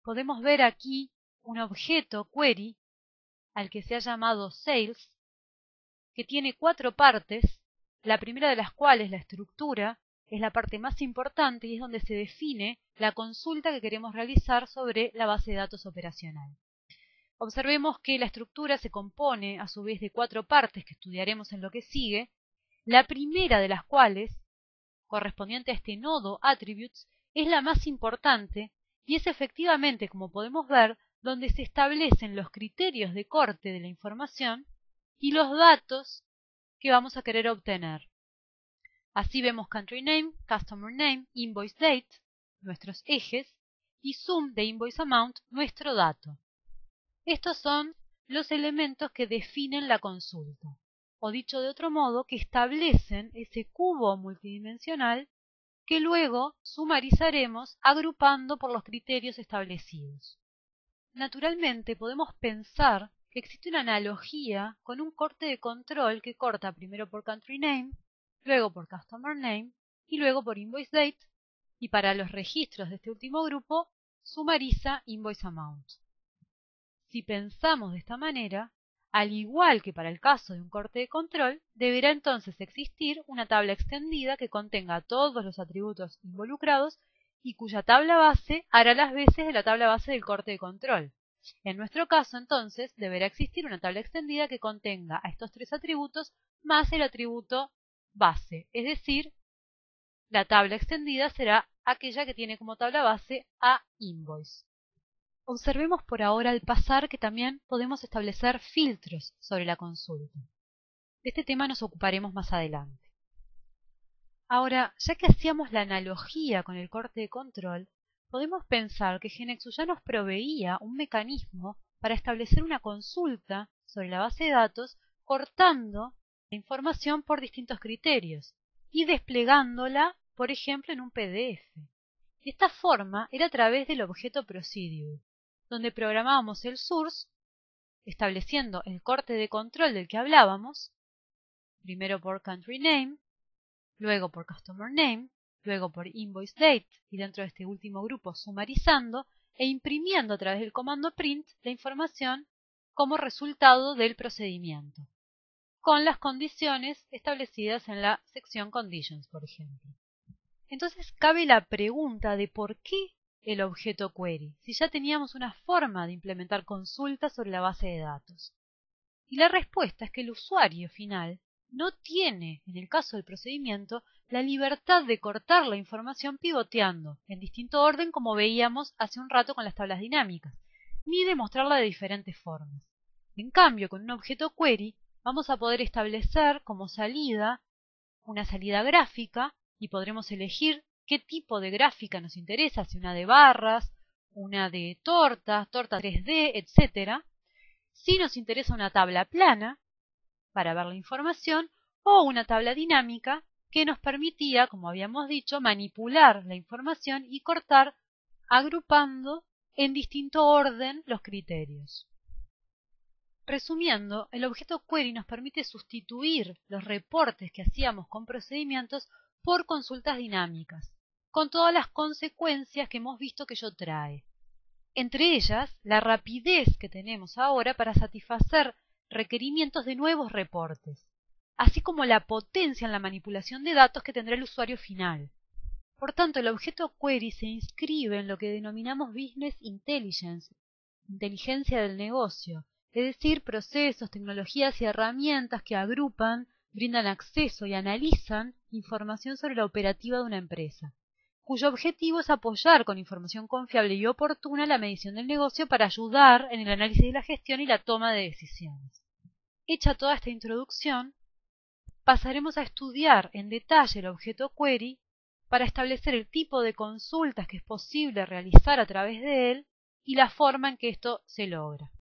podemos ver aquí un objeto query al que se ha llamado sales, que tiene 4 partes, la primera de las cuales, la estructura, es la parte más importante y es donde se define la consulta que queremos realizar sobre la base de datos operacional. Observemos que la estructura se compone a su vez de 4 partes que estudiaremos en lo que sigue, la primera de las cuales, correspondiente a este nodo attributes, es la más importante y es efectivamente, como podemos ver, donde se establecen los criterios de corte de la información y los datos que vamos a querer obtener. Así vemos country name, customer name, invoice date, nuestros ejes, y sum de invoice amount, nuestro dato. Estos son los elementos que definen la consulta, o dicho de otro modo, que establecen ese cubo multidimensional que luego sumarizaremos agrupando por los criterios establecidos. Naturalmente podemos pensar que existe una analogía con un corte de control que corta primero por country name, luego por customer name y luego por invoice date, y para los registros de este último grupo sumariza invoice amount. Si pensamos de esta manera, al igual que para el caso de un corte de control, deberá entonces existir una tabla extendida que contenga todos los atributos involucrados y cuya tabla base hará las veces de la tabla base del corte de control. En nuestro caso, entonces, deberá existir una tabla extendida que contenga a estos 3 atributos más el atributo base, es decir, la tabla extendida será aquella que tiene como tabla base a invoice. Observemos por ahora al pasar que también podemos establecer filtros sobre la consulta. De este tema nos ocuparemos más adelante. Ahora, ya que hacíamos la analogía con el corte de control, podemos pensar que GeneXus ya nos proveía un mecanismo para establecer una consulta sobre la base de datos cortando la información por distintos criterios y desplegándola, por ejemplo, en un PDF. De esta forma era a través del objeto procedure, donde programábamos el source, estableciendo el corte de control del que hablábamos, primero por country name, luego por customer name, luego por invoice date y dentro de este último grupo sumarizando e imprimiendo a través del comando print la información como resultado del procedimiento, con las condiciones establecidas en la sección conditions, por ejemplo. Entonces cabe la pregunta de por qué el objeto query, si ya teníamos una forma de implementar consultas sobre la base de datos. Y la respuesta es que el usuario final no tiene, en el caso del procedimiento, la libertad de cortar la información pivoteando en distinto orden como veíamos hace un rato con las tablas dinámicas, ni de mostrarla de diferentes formas. En cambio, con un objeto query vamos a poder establecer como salida una salida gráfica y podremos elegir qué tipo de gráfica nos interesa, si una de barras, una de torta 3D, etc. Si nos interesa una tabla plana para ver la información o una tabla dinámica que nos permitía, como habíamos dicho, manipular la información y cortar agrupando en distinto orden los criterios. Resumiendo, el objeto query nos permite sustituir los reportes que hacíamos con procedimientos por consultas dinámicas, con todas las consecuencias que hemos visto que ello trae. Entre ellas, la rapidez que tenemos ahora para satisfacer requerimientos de nuevos reportes, así como la potencia en la manipulación de datos que tendrá el usuario final. Por tanto, el objeto query se inscribe en lo que denominamos Business Intelligence, inteligencia del negocio, es decir, procesos, tecnologías y herramientas que agrupan, brindan acceso y analizan información sobre la operativa de una empresa, cuyo objetivo es apoyar con información confiable y oportuna la medición del negocio para ayudar en el análisis de la gestión y la toma de decisiones. Hecha toda esta introducción, pasaremos a estudiar en detalle el objeto query para establecer el tipo de consultas que es posible realizar a través de él y la forma en que esto se logra.